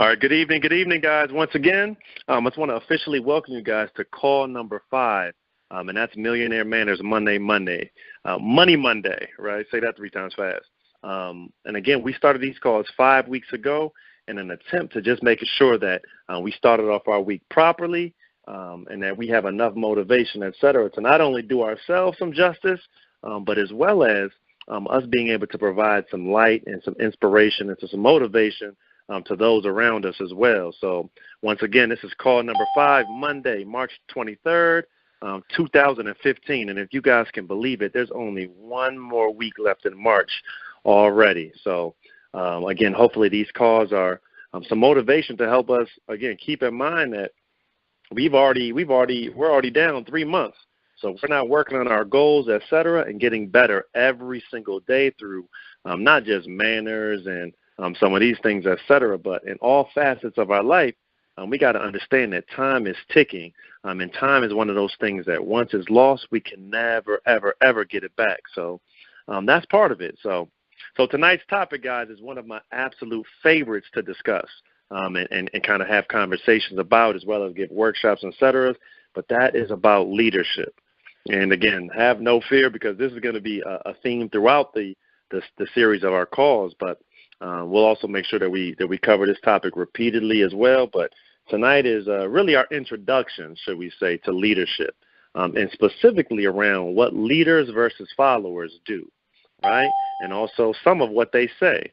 All right, good evening, guys. Once again, I just want to officially welcome you guys to call number 5, and that's Millionaire Manners Money Monday, right? Say that 3 times fast. And again, we started these calls 5 weeks ago in an attempt to just make sure that we started off our week properly and that we have enough motivation, et cetera, to not only do ourselves some justice, but as well as us being able to provide some light and some inspiration and some motivation to those around us as well. So once again, this is call number 5, Monday, March 23rd, 2015. And if you guys can believe it, there's only one more week left in March already. So again, hopefully these calls are some motivation to help us, again, keep in mind that we're already down 3 months. So we're not working on our goals, et cetera, and getting better every single day through not just manners and some of these things, et cetera, but in all facets of our life, we got to understand that time is ticking, and time is one of those things that once it's lost, we can never, ever, ever get it back. So that's part of it. So tonight's topic, guys, is one of my absolute favorites to discuss and kind of have conversations about, as well as give workshops, et cetera, but that is about leadership. And again, have no fear, because this is going to be a theme throughout the series of our calls, but we'll also make sure that we cover this topic repeatedly as well. But tonight is really our introduction, should we say, to leadership, and specifically around what leaders versus followers do, right? And also some of what they say.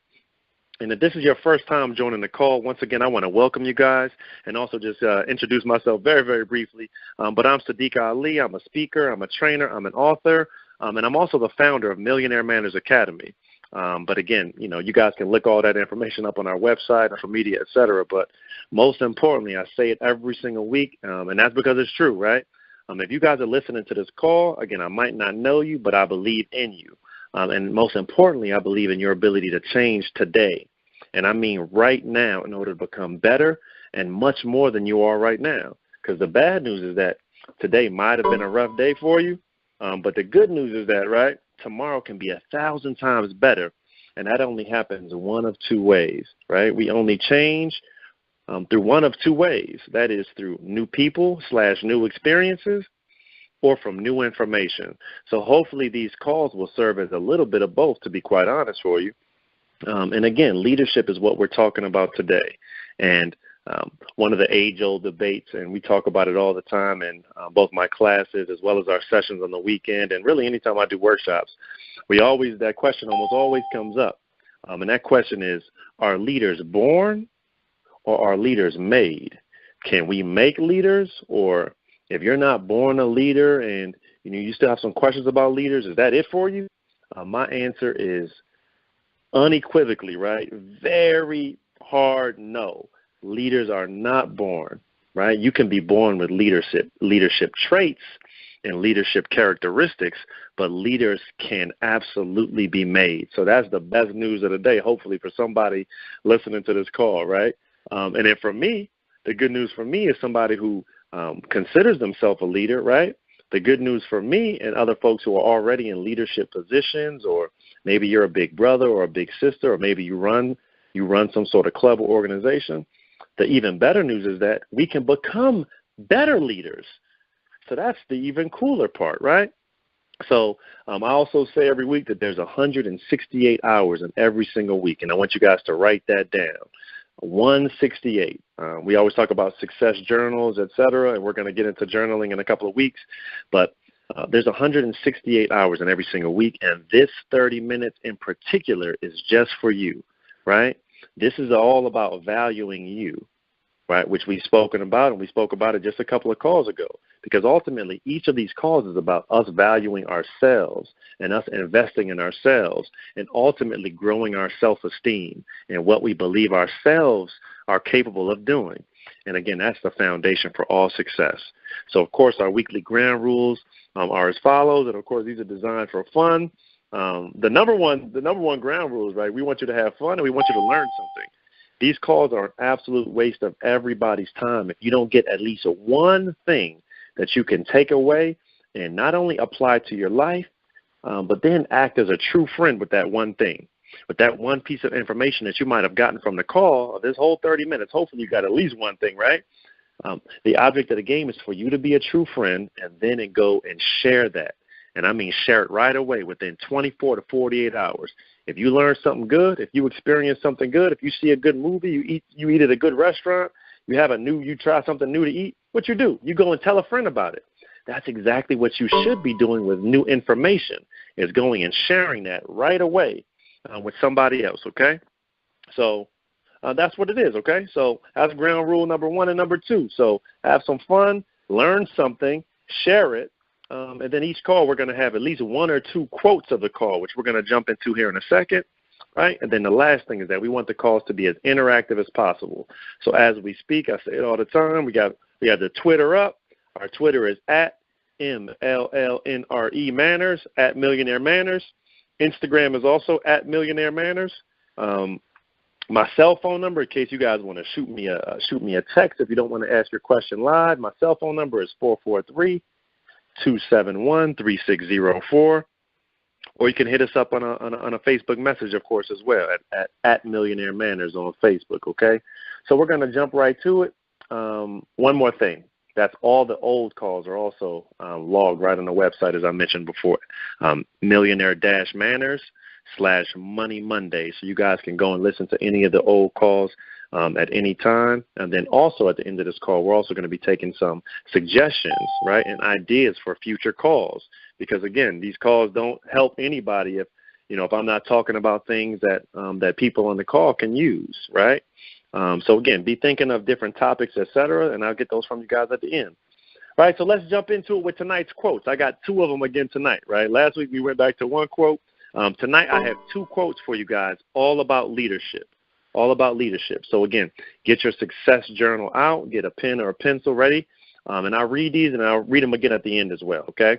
And if this is your first time joining the call, once again, I want to welcome you guys and also just introduce myself very, very briefly. But I'm Sadiq Ali. I'm a speaker. I'm a trainer. I'm an author. And I'm also the founder of Millionaire Manners Academy. But again, you guys can look all that information up on our website, social media, et cetera. But most importantly, I say it every single week, and that's because it's true, right? If you guys are listening to this call, again, I might not know you, but I believe in you. And most importantly, I believe in your ability to change today. And I mean right now, in order to become better and much more than you are right now. Because the bad news is that today might have been a rough day for you. But the good news is that, right, tomorrow can be 1,000 times better. And that only happens one of 2 ways, right? We only change through one of 2 ways. That is through new people / new experiences, or from new information. So hopefully these calls will serve as a little bit of both, to be quite honest for you. And again, leadership is what we're talking about today. And one of the age-old debates, and we talk about it all the time in both my classes as well as our sessions on the weekend, and really anytime I do workshops, that question almost always comes up. And that question is, are leaders born or are leaders made? Can we make leaders? Or if you're not born a leader and you still have some questions about leaders, is that it for you? My answer is unequivocally, right? Very hard no. Leaders are not born, right? You can be born with leadership traits and leadership characteristics, but leaders can absolutely be made. So that's the best news of the day, hopefully, for somebody listening to this call, right? And then for me, the good news for me is somebody who considers themselves a leader, right? The good news for me and other folks who are already in leadership positions, or maybe you're a big brother or a big sister, or maybe you run some sort of club or organization. The even better news is that we can become better leaders. So that's the even cooler part, right? So I also say every week that there's 168 hours in every single week, and I want you guys to write that down. 168. We always talk about success journals, et cetera, and we're going to get into journaling in a couple of weeks. But there's 168 hours in every single week, and this 30 minutes in particular is just for you, right? This is all about valuing you, right, which we've spoken about, and we spoke about it just a couple of calls ago, because ultimately each of these calls is about us valuing ourselves and us investing in ourselves and ultimately growing our self-esteem and what we believe ourselves are capable of doing. And again, that's the foundation for all success. So, of course, our weekly ground rules are as follows, and of course, these are designed for fun. The number one ground rule is, right, we want you to have fun and we want you to learn something. These calls are an absolute waste of everybody's time if you don't get at least one thing that you can take away and not only apply to your life, but then act as a true friend with that one thing. But that one piece of information that you might have gotten from the call, this whole 30 minutes, hopefully you got at least one thing, right? The object of the game is for you to be a true friend and then go and share that. And I mean share it right away within 24 to 48 hours. If you learn something good, if you experience something good, if you see a good movie, you eat at a good restaurant, you try something new to eat, what you do? You go and tell a friend about it. That's exactly what you should be doing with new information, is going and sharing that right away with somebody else, okay? So that's what it is, okay? So that's ground rule number 1 and number 2. So have some fun, learn something, share it, and then each call we're going to have at least 1 or 2 quotes of the call, which we're going to jump into here in a second, right? And then the last thing is that we want the calls to be as interactive as possible. So as we speak, I say it all the time, we got the Twitter up. Our Twitter is at MLLNRE Manners, at Millionaire Manners. Instagram is also at Millionaire Manners. My cell phone number, in case you guys want to shoot me a text if you don't want to ask your question live, my cell phone number is 443-271-3604. Or you can hit us up on a Facebook message, of course, as well, at Millionaire Manners on Facebook, okay? So we're going to jump right to it. One more thing. That's all the old calls are also logged right on the website, as I mentioned before, Millionaire-Manners/Money Monday. So you guys can go and listen to any of the old calls at any time. And then also at the end of this call, we're also going to be taking some suggestions, right, and ideas for future calls. Because, again, these calls don't help anybody if I'm not talking about things that people on the call can use, right? So, again, be thinking of different topics, et cetera, and I'll get those from you guys at the end. All right, so let's jump into it with tonight's quotes. I got 2 of them again tonight, right? Last week we went back to 1 quote. Tonight I have 2 quotes for you guys, all about leadership. So, again, get your success journal out, get a pen or a pencil ready, and I'll read these and I'll read them again at the end as well, okay?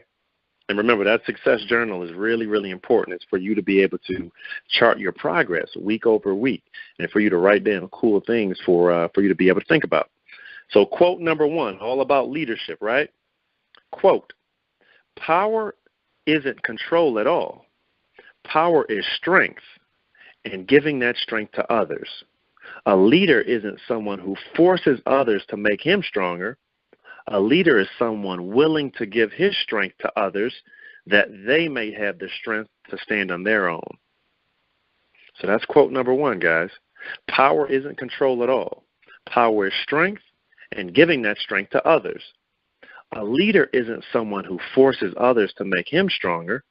And remember, that success journal is really, really important. It's for you to be able to chart your progress week over week and for you to write down cool things for you to be able to think about. So quote number 1, all about leadership, right? Quote, power isn't control at all. Power is strength and giving that strength to others. A leader isn't someone who forces others to make him stronger. A leader is someone willing to give his strength to others that they may have the strength to stand on their own. So that's quote number 1, guys. Power isn't control at all. Power is strength and giving that strength to others. A leader isn't someone who forces others to make him stronger.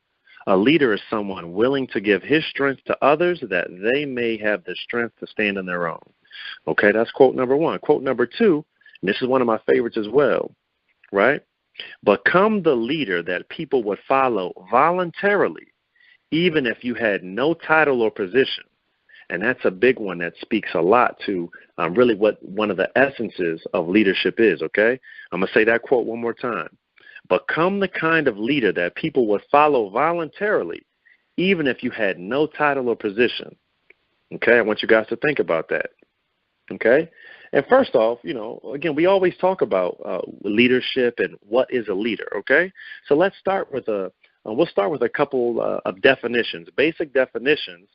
A leader is someone willing to give his strength to others that they may have the strength to stand on their own. Okay, that's quote number 1. Quote number 2, and this is one of my favorites as well, right? Become the leader that people would follow voluntarily, even if you had no title or position. And that's a big one that speaks a lot to really what one of the essences of leadership is, okay? I'm going to say that quote one more time. Become the kind of leader that people would follow voluntarily, even if you had no title or position. Okay, I want you guys to think about that. Okay? And first off, again, we always talk about leadership and what is a leader, okay? So let's start with we'll start with a couple of definitions, basic definitions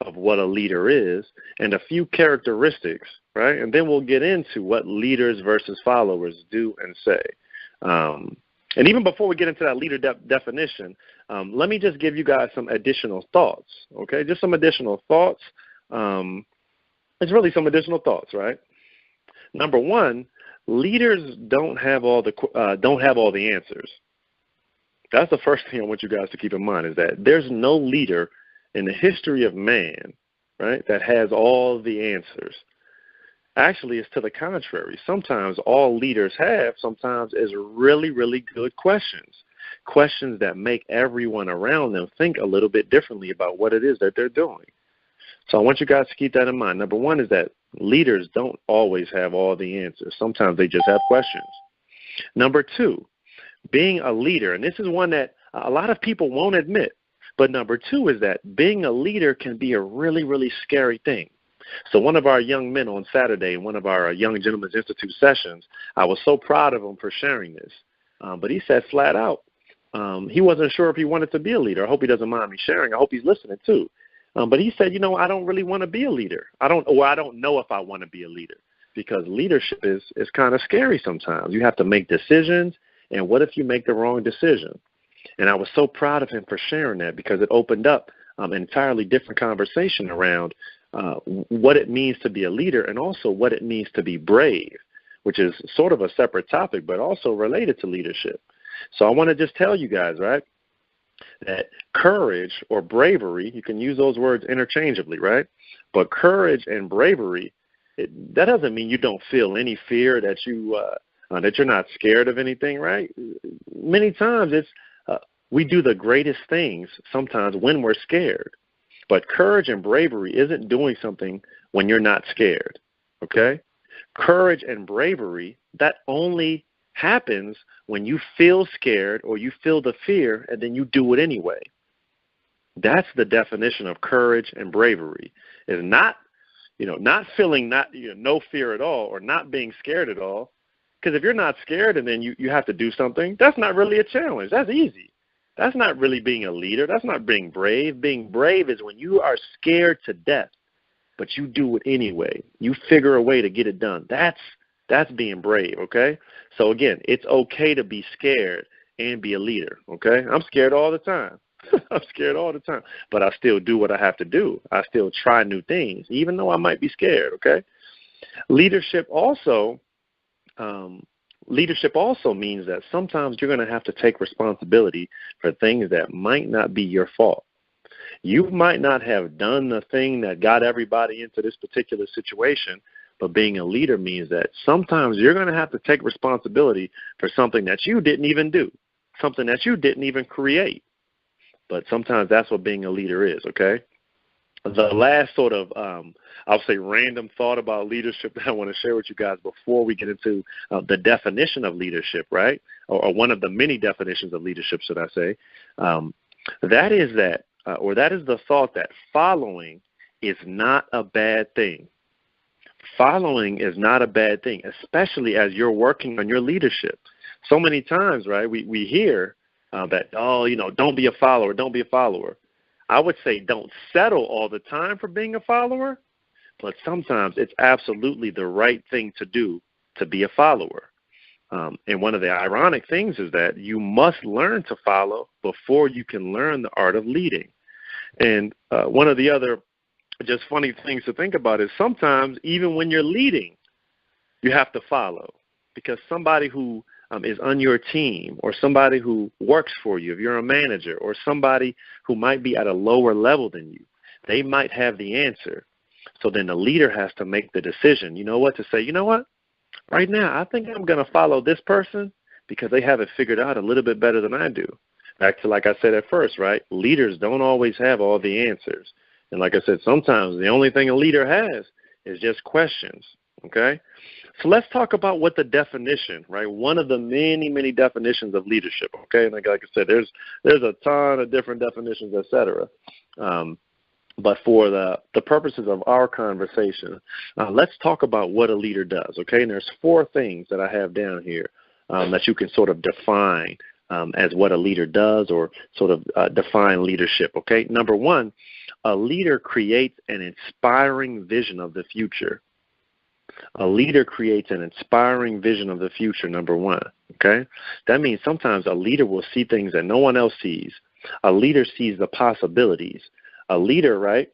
of what a leader is and a few characteristics, right? And then we'll get into what leaders versus followers do and say. And even before we get into that leader definition, let me just give you guys some additional thoughts, okay? Just some additional thoughts. It's really some additional thoughts, right? Number 1, leaders don't have all the answers. That's the first thing I want you guys to keep in mind, is that there's no leader in the history of man, right, that has all the answers. Actually, it's to the contrary. Sometimes all leaders have is really, really good questions that make everyone around them think a little bit differently about what it is that they're doing. So I want you guys to keep that in mind. Number 1 is that leaders don't always have all the answers. Sometimes they just have questions. Number 2, being a leader, and this is one that a lot of people won't admit, but number 2 is that being a leader can be a really, really scary thing. So one of our young men on Saturday, in one of our Young Gentlemen's Institute sessions, I was so proud of him for sharing this. But he said flat out, he wasn't sure if he wanted to be a leader. I hope he doesn't mind me sharing. I hope he's listening too. But he said, I don't really want to be a leader. I don't know if I want to be a leader, because leadership is kind of scary sometimes. You have to make decisions, and what if you make the wrong decision? And I was so proud of him for sharing that, because it opened up an entirely different conversation around what it means to be a leader, and also what it means to be brave, which is sort of a separate topic, but also related to leadership. So I want to just tell you guys, right, that courage or bravery, you can use those words interchangeably, right? But courage and bravery, that doesn't mean you don't feel any fear, that you're not scared of anything, right? Many times we do the greatest things sometimes when we're scared. But courage and bravery isn't doing something when you're not scared, okay? Courage and bravery, that only happens when you feel scared or you feel the fear, and then you do it anyway. That's the definition of courage and bravery, is not feeling no fear at all, or not being scared at all. Because if you're not scared and then you have to do something, that's not really a challenge. That's easy. That's not really being a leader. That's not being brave. Being brave is when you are scared to death, but you do it anyway. You figure a way to get it done. That's being brave, okay? So again, it's okay to be scared and be a leader, okay? I'm scared all the time. I'm scared all the time, but I still do what I have to do. I still try new things, even though I might be scared, okay? Leadership also means that sometimes you're going to have to take responsibility for things that might not be your fault. You might not have done the thing that got everybody into this particular situation, but being a leader means that sometimes you're going to have to take responsibility for something that you didn't even do, something that you didn't even create. But sometimes that's what being a leader is, okay? The last sort of, I'll say, random thought about leadership that I want to share with you guys before we get into the definition of leadership, right? Or one of the many definitions of leadership, should I say. That is the thought that following is not a bad thing. Following is not a bad thing, especially as you're working on your leadership. So many times, right, we hear that, don't be a follower, don't be a follower. I would say don't settle all the time for being a follower, but sometimes it's absolutely the right thing to do to be a follower. And one of the ironic things is that you must learn to follow before you can learn the art of leading. And one of the other just funny things to think about is sometimes even when you're leading, you have to follow, because somebody who is on your team, or somebody who works for you, if you're a manager, or somebody who might be at a lower level than you, they might have the answer. So then the leader has to make the decision, to say, right now I think I'm going to follow this person because they have it figured out a little bit better than I do. Back to like I said at first, right? Leaders don't always have all the answers. And like I said, sometimes the only thing a leader has is just questions, okay? So let's talk about what the definition, right? One of the many, many definitions of leadership, okay? And like I said, there's a ton of different definitions, et cetera. But for the purposes of our conversation, let's talk about what a leader does, okay? And there's 4 things that I have down here that you can sort of define as what a leader does, or sort of define leadership, okay? Number 1, a leader creates an inspiring vision of the future. A leader creates an inspiring vision of the future, number 1, okay? That means sometimes a leader will see things that no one else sees. A leader sees the possibilities. A leader, right?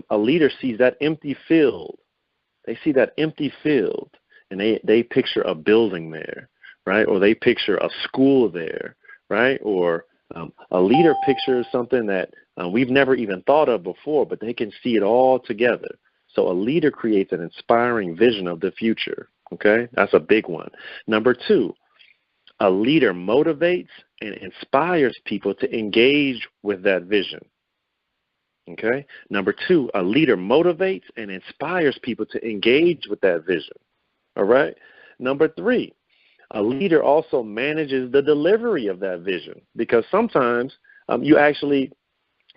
A leader sees that empty field. They see that empty field, and they picture a building there, right? Or they picture a school there, right? Or a leader pictures something that we've never even thought of before, but they can see it all together. So a leader creates an inspiring vision of the future, okay? That's a big one. Number 2, a leader motivates and inspires people to engage with that vision, okay? Number 2, a leader motivates and inspires people to engage with that vision, all right? Number 3, a leader also manages the delivery of that vision, because sometimes you actually,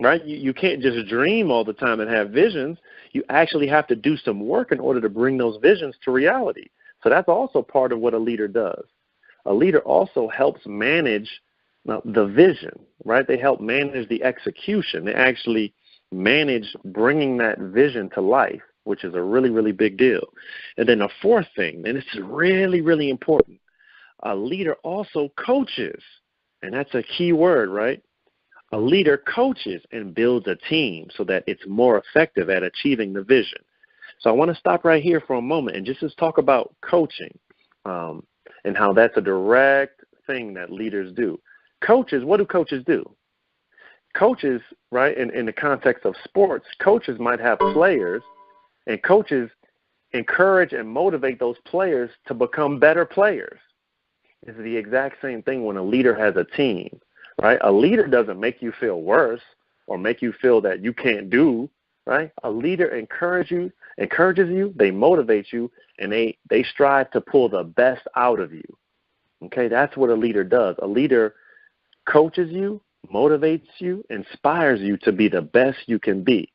right, you can't just dream all the time and have visions. You actually have to do some work in order to bring those visions to reality. So that's also part of what a leader does. A leader also helps manage the vision, right? They help manage the execution. They actually manage bringing that vision to life, which is a really, really big deal. And then the fourth thing, and this is really, really important, a leader also coaches, and that's a key word, right? A leader coaches and builds a team so that it's more effective at achieving the vision. So I want to stop right here for a moment and just talk about coaching and how that's a direct thing that leaders do. Coaches, what do coaches do? Coaches, right, in the context of sports, coaches might have players, and coaches encourage and motivate those players to become better players. It's the exact same thing when a leader has a team, right? A leader doesn't make you feel worse or make you feel that you can't do, right? A leader encourages you, they motivate you, and they strive to pull the best out of you. Okay, that's what a leader does. A leader coaches you, motivates you, inspires you to be the best you can be,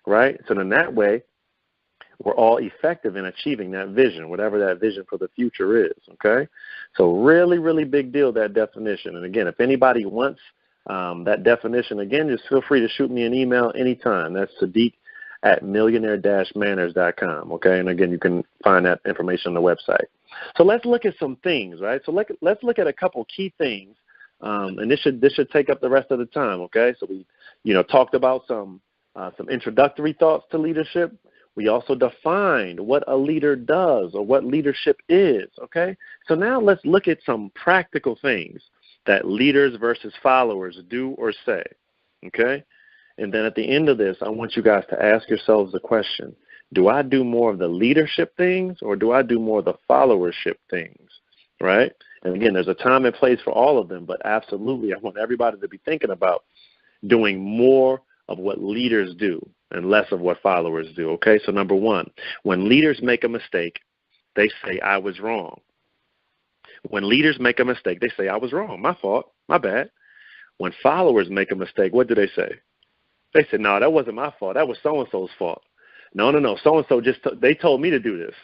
right? So in that way, we're all effective in achieving that vision, whatever that vision for the future is, okay? So really, really big deal, that definition. And again, if anybody wants that definition, again, just feel free to shoot me an email anytime. That's Sadiq@millionaire-manners.com, okay? And again, you can find that information on the website. So let's look at some things, right? So let's look at a couple key things, and this should take up the rest of the time, okay? So we, talked about some introductory thoughts to leadership. We also defined what a leader does or what leadership is, okay? So now let's look at some practical things that leaders versus followers do or say, okay? And then at the end of this, I want you guys to ask yourselves the question, do I do more of the leadership things or do I do more of the followership things, right? And again, there's a time and place for all of them, but absolutely, I want everybody to be thinking about doing more of what leaders do and less of what followers do, okay? So number one, when leaders make a mistake, they say, I was wrong. When leaders make a mistake, they say, I was wrong, my fault, my bad. When followers make a mistake, what do they say? They said, no, that wasn't my fault. That was so-and-so's fault. No, so-and-so they told me to do this.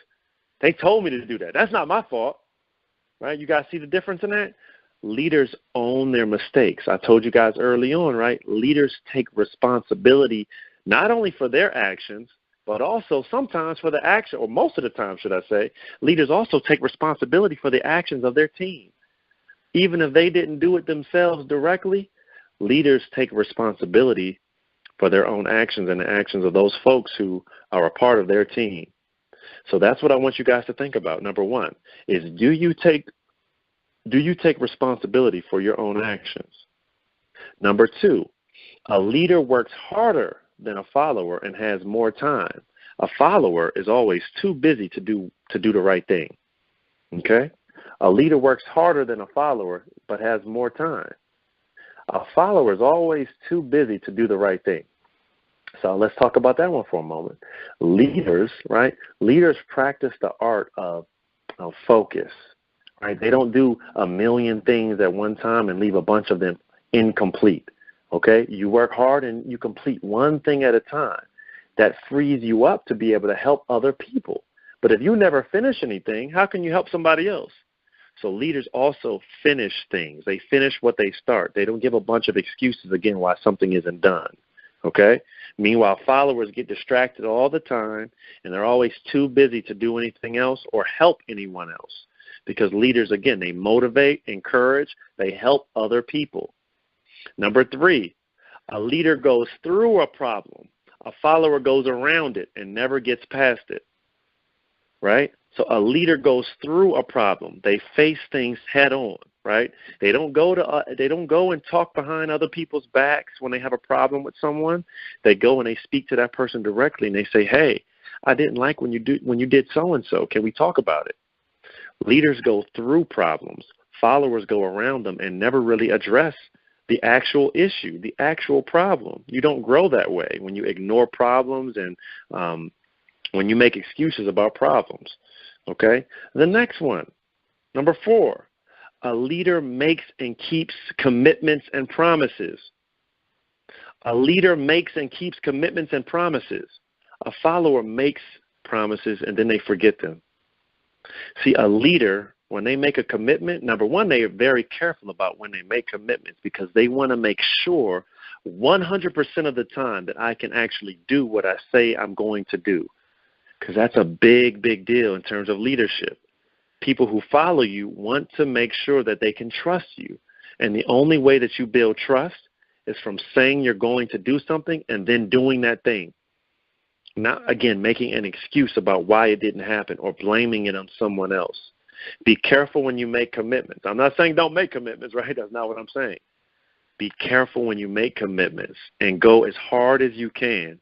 They told me to do that. That's not my fault, right? You guys see the difference in that? Leaders own their mistakes. I told you guys early on, right? Leaders take responsibility not only for their actions, but also sometimes for the action, or most of the time, should I say, leaders also take responsibility for the actions of their team. Even if they didn't do it themselves directly, leaders take responsibility for their own actions and the actions of those folks who are a part of their team. So that's what I want you guys to think about. Number one is, do you take responsibility for your own actions? Number two, a leader works harder than a follower and has more time. A follower is always too busy to do the right thing. Okay? A leader works harder than a follower but has more time. A follower is always too busy to do the right thing. So let's talk about that one for a moment. Leaders, right? Leaders practice the art of focus, right? They don't do a million things at one time and leave a bunch of them incomplete, okay? You work hard and you complete one thing at a time. That frees you up to be able to help other people. But if you never finish anything, how can you help somebody else? So leaders also finish things. They finish what they start. They don't give a bunch of excuses, again, why something isn't done, okay? Meanwhile, followers get distracted all the time, and they're always too busy to do anything else or help anyone else. Because leaders, again, they motivate, encourage, they help other people. Number three, a leader goes through a problem. A follower goes around it and never gets past it, right? So a leader goes through a problem. They face things head on, right? They don't go and talk behind other people's backs when they have a problem with someone. They go and they speak to that person directly and they say, "Hey, I didn't like when you did so and so. Can we talk about it?" Leaders go through problems. Followers go around them and never really address the actual issue, the actual problem. You don't grow that way when you ignore problems and when you make excuses about problems, okay? The next one, number 4, a leader makes and keeps commitments and promises. A leader makes and keeps commitments and promises. A follower makes promises and then they forget them. See, a leader, when they make a commitment, number one, they are very careful about when they make commitments because they want to make sure 100% of the time that I can actually do what I say I'm going to do. Because that's a big, big deal in terms of leadership. People who follow you want to make sure that they can trust you. And the only way that you build trust is from saying you're going to do something and then doing that thing. Not, again, making an excuse about why it didn't happen or blaming it on someone else. Be careful when you make commitments. I'm not saying don't make commitments, right? That's not what I'm saying. Be careful when you make commitments and go as hard as you can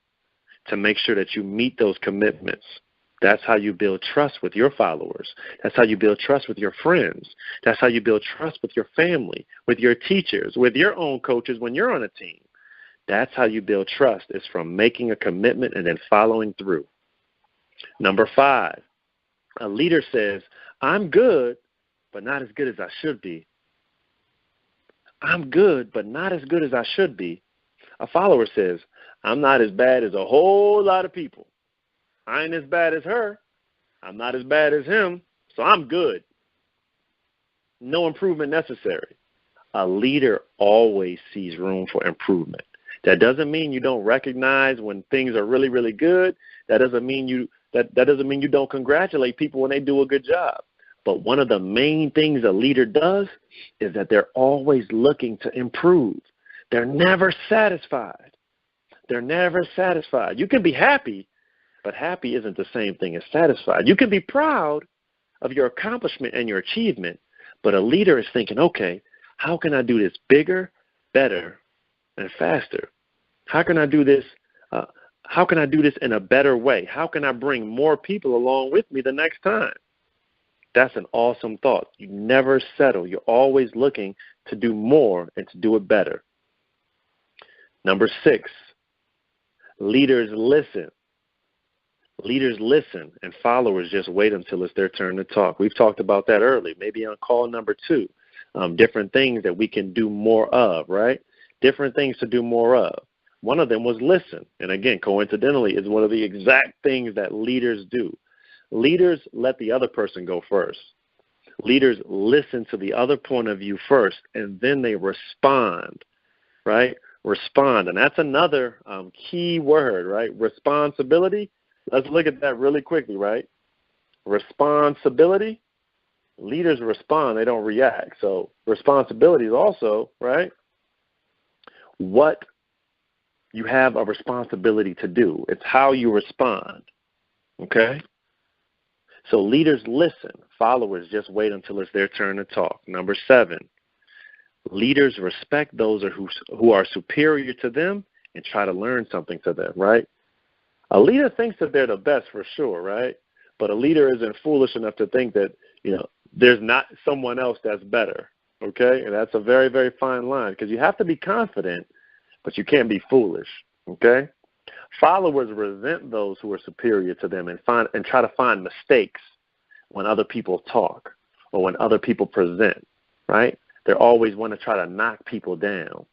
to make sure that you meet those commitments. That's how you build trust with your followers. That's how you build trust with your friends. That's how you build trust with your family, with your teachers, with your own coaches when you're on a team. That's how you build trust, is from making a commitment and then following through. Number 5, a leader says, I'm good, but not as good as I should be. I'm good, but not as good as I should be. A follower says, I'm not as bad as a whole lot of people. I ain't as bad as her. I'm not as bad as him, so I'm good. No improvement necessary. A leader always sees room for improvement. That doesn't mean you don't recognize when things are really, really good. That doesn't mean you don't congratulate people when they do a good job. But one of the main things a leader does is that they're always looking to improve. They're never satisfied. They're never satisfied. You can be happy, but happy isn't the same thing as satisfied. You can be proud of your accomplishment and your achievement, but a leader is thinking, okay, how can I do this bigger, better, and faster? How can I do this? How can I do this in a better way? How can I bring more people along with me the next time? That's an awesome thought. You never settle. You're always looking to do more and to do it better. Number 6, leaders listen. Leaders listen, and followers just wait until it's their turn to talk. We've talked about that earlier, maybe on call number 2. Different things that we can do more of, right? Different things to do more of. One of them was listen. And again, coincidentally, is one of the exact things that leaders do. Leaders let the other person go first. Leaders listen to the other point of view first, and then they respond, right? Respond. And that's another key word, right? Responsibility. Let's look at that really quickly, right? Responsibility. Leaders respond. They don't react. So responsibility is also, right, what you have a responsibility to do. It's how you respond, okay? So leaders listen. Followers just wait until it's their turn to talk. Number 7, leaders respect those who are superior to them and try to learn something to them, right? A leader thinks that they're the best for sure, right? But a leader isn't foolish enough to think that, there's not someone else that's better, okay? And that's a very, very fine line, because you have to be confident, but you can't be foolish, okay? Followers resent those who are superior to them and try to find mistakes when other people talk or when other people present, right? They always want to try to knock people down.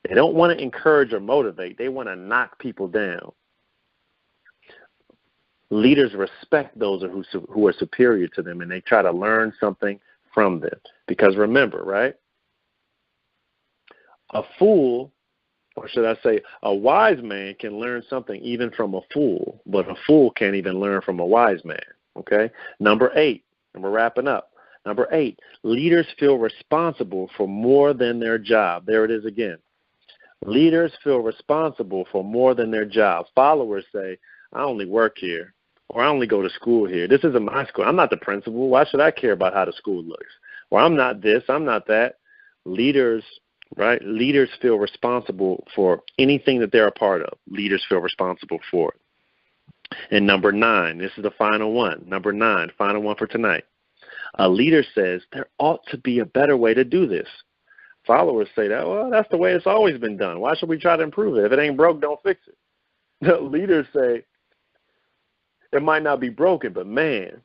They don't want to encourage or motivate. They want to knock people down. Leaders respect those who are superior to them, and they try to learn something from them. Because remember, right, a fool, or should I say a wise man, can learn something even from a fool, but a fool can't even learn from a wise man, okay? Number 8, and we're wrapping up. Number 8, leaders feel responsible for more than their job. There it is again. Leaders feel responsible for more than their job. Followers say, I only work here, or I only go to school here. This isn't my school. I'm not the principal. Why should I care about how the school looks? Or I'm not this, I'm not that. Leaders, right? Leaders feel responsible for anything that they're a part of. Leaders feel responsible for it. And number 9, this is the final one. Number 9, final one for tonight. A leader says there ought to be a better way to do this. Followers say that, well, that's the way it's always been done. Why should we try to improve it? If it ain't broke, don't fix it. The leaders say, it might not be broken, but man,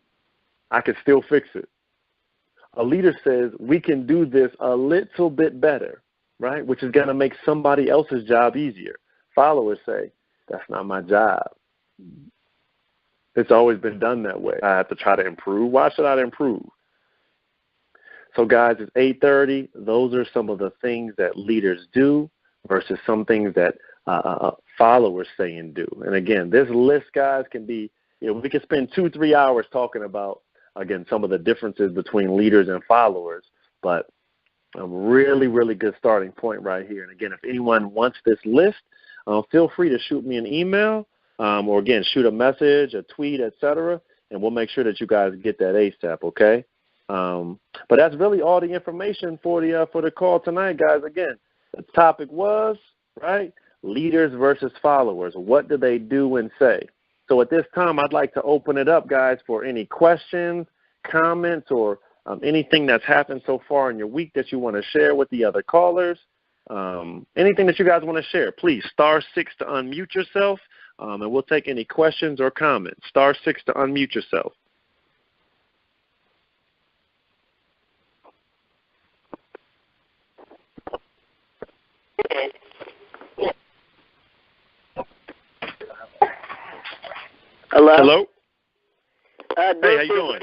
I can still fix it. A leader says we can do this a little bit better, right, which is going to make somebody else's job easier. Followers say, that's not my job. It's always been done that way. I have to try to improve. Why should I improve? So, guys, it's 8:30. Those are some of the things that leaders do versus some things that followers say and do. And again, this list, guys, can be, we can spend 2-3 hours talking about, again, some of the differences between leaders and followers, but a really, really good starting point right here. And again, if anyone wants this list, feel free to shoot me an email or, again, shoot a message, a tweet, etc., and we'll make sure that you guys get that ASAP, okay? But that's really all the information for the call tonight, guys. Again, the topic was, right, leaders versus followers. What do they do and say? So at this time, I'd like to open it up, guys, for any questions, comments, or anything that's happened so far in your week that you want to share with the other callers. Anything that you guys want to share, please, *6 to unmute yourself, and we'll take any questions or comments. *6 to unmute yourself. Hello? Hello? Hey, how you doing?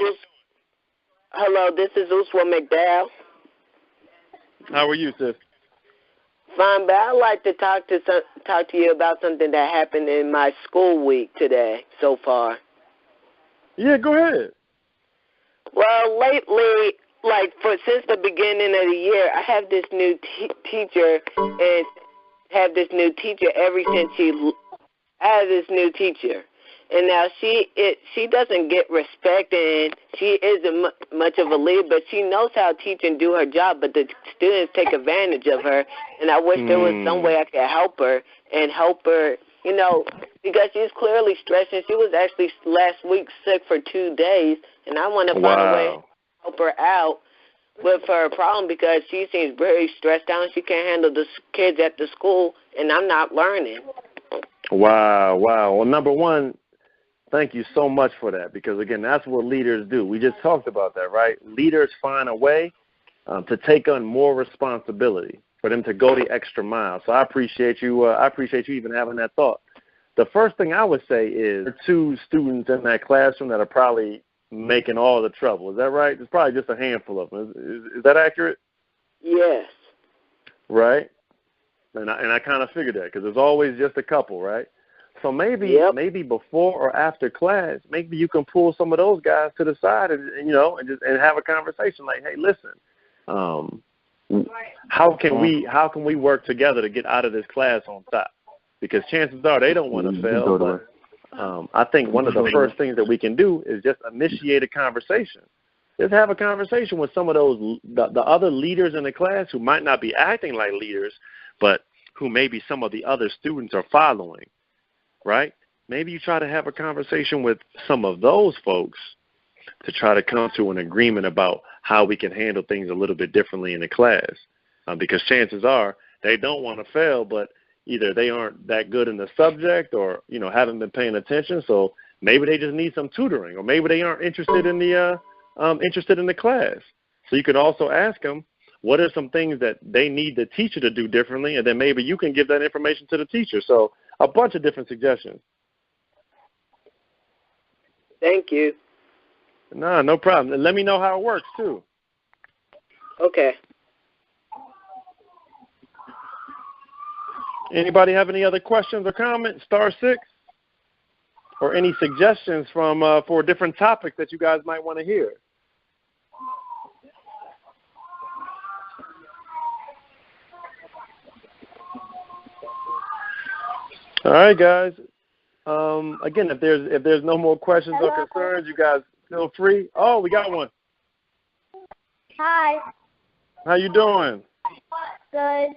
Hello, this is Uswa McDowell. How are you, sis? Fine, but I'd like to talk to you about something that happened in my school week today so far. Yeah, go ahead. Well, lately, since the beginning of the year, I have this new teacher, and have this new teacher ever since I have this new teacher. And now she doesn't get respect, and she isn't much of a leader, but she knows how to teach and do her job, but the students take advantage of her, and I wish there was some way I could help her, because she's clearly stressed, and she was actually last week sick for 2 days, and I want to find a way to help her out with her problem because she seems very stressed out, and she can't handle the kids at the school, and I'm not learning. Wow. Well, number one, thank you so much for that because, again, that's what leaders do. We just talked about that, right? Leaders find a way to take on more responsibility, for them to go the extra mile. So I appreciate you even having that thought. The first thing I would say is there are 2 students in that classroom that are probably making all the trouble. Is that right? There's probably just a handful of them. Is that accurate? Yes. Right? And I kind of figured that because there's always just a couple, right? So maybe before or after class, maybe you can pull some of those guys to the side and have a conversation like, hey, listen, how can we work together to get out of this class on top? Because chances are they don't want to fail. But I think one of the first things that we can do is just initiate a conversation. Just have a conversation with some of those the other leaders in the class who might not be acting like leaders, but who maybe some of the other students are following. Right? Maybe you try to have a conversation with some of those folks to try to come to an agreement about how we can handle things a little bit differently in the class. Because chances are they don't want to fail, but either they aren't that good in the subject or, haven't been paying attention. So maybe they just need some tutoring, or maybe they aren't interested in the class. So you could also ask them, what are some things that they need the teacher to do differently? And then maybe you can give that information to the teacher. So a bunch of different suggestions. Thank you. No problem. And let me know how it works, too. Okay. Anybody have any other questions or comments? *6? Or any suggestions for different topics that you guys might want to hear? All right, guys. Again, if there's no more questions or concerns, you guys feel free. Oh, we got one. Hi. How you doing? Good.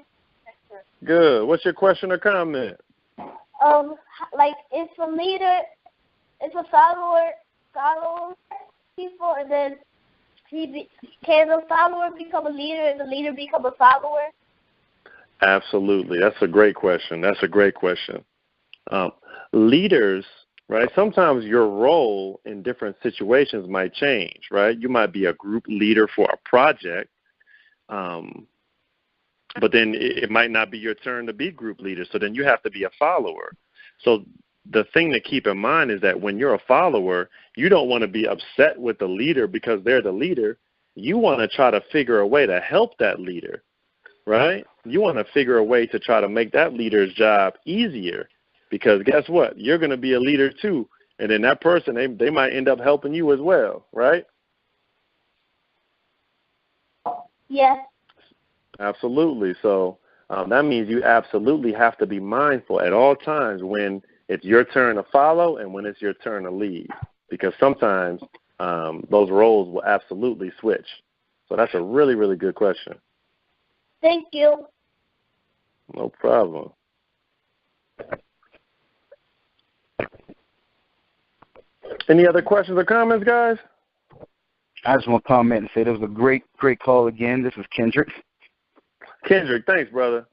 Good. What's your question or comment? If a leader, if a follower people, and then can the follower become a leader and the leader become a follower? Absolutely. That's a great question. Leaders, right? Sometimes your role in different situations might change, right? You might be a group leader for a project, but then it might not be your turn to be group leader. So then you have to be a follower. So the thing to keep in mind is that when you're a follower, you don't want to be upset with the leader because they're the leader. You want to try to figure a way to help that leader, right? You want to figure a way to try to make that leader's job easier, because guess what? You're going to be a leader too, and then that person, they might end up helping you as well, right? Yes. Absolutely. So that means you absolutely have to be mindful at all times when it's your turn to follow and when it's your turn to lead, because sometimes those roles will absolutely switch. So that's a really, really good question. Thank you. No problem. Any other questions or comments, guys? I just want to comment and say this was a great, great call again. This is Kendrick. Kendrick, thanks, brother.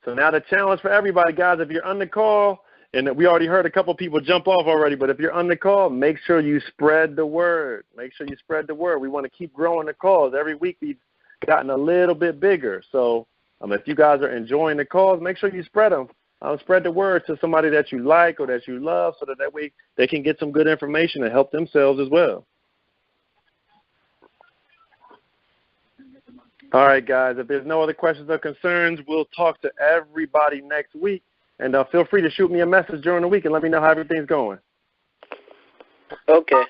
So now the challenge for everybody, guys, if you're on the call, and we already heard a couple people jump off already, but if you're on the call, make sure you spread the word. Make sure you spread the word. We want to keep growing the calls. Every week we've gotten a little bit bigger. So if you guys are enjoying the calls, make sure you spread them. Spread the word to somebody that you like or that you love, so that way they can get some good information and help themselves as well. All right, guys, if there's no other questions or concerns, we'll talk to everybody next week. And feel free to shoot me a message during the week and let me know how everything's going. Okay.